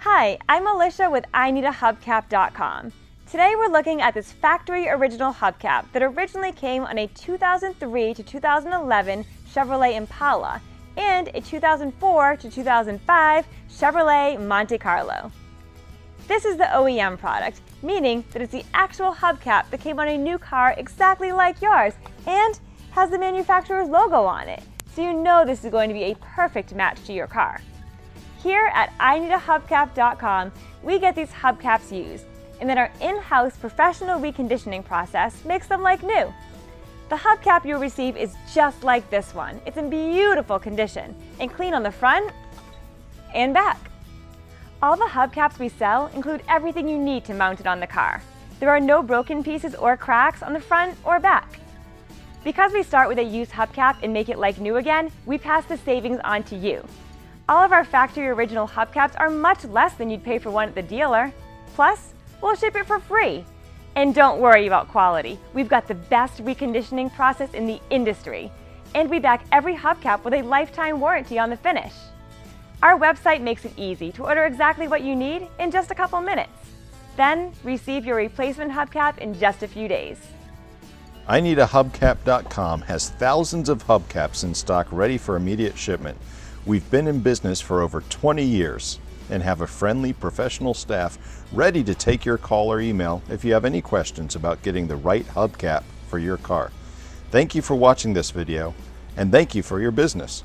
Hi, I'm Alicia with IneedAHubcap.com. Today we're looking at this factory original hubcap that originally came on a 2003 to 2011 Chevrolet Impala and a 2004 to 2005 Chevrolet Monte Carlo. This is the OEM product, meaning that it's the actual hubcap that came on a new car exactly like yours and has the manufacturer's logo on it, so you know this is going to be a perfect match to your car. Here at IneedAHubcap.com, we get these hubcaps used, and then our in-house professional reconditioning process makes them like new. The hubcap you'll receive is just like this one. It's in beautiful condition and clean on the front and back. All the hubcaps we sell include everything you need to mount it on the car. There are no broken pieces or cracks on the front or back. Because we start with a used hubcap and make it like new again, we pass the savings on to you. All of our factory original hubcaps are much less than you'd pay for one at the dealer. Plus, we'll ship it for free. And don't worry about quality. We've got the best reconditioning process in the industry. And we back every hubcap with a lifetime warranty on the finish. Our website makes it easy to order exactly what you need in just a couple minutes. Then, receive your replacement hubcap in just a few days. IneedAHubcap.com has thousands of hubcaps in stock ready for immediate shipment. We've been in business for over 20 years and have a friendly professional staff ready to take your call or email if you have any questions about getting the right hubcap for your car. Thank you for watching this video, and thank you for your business.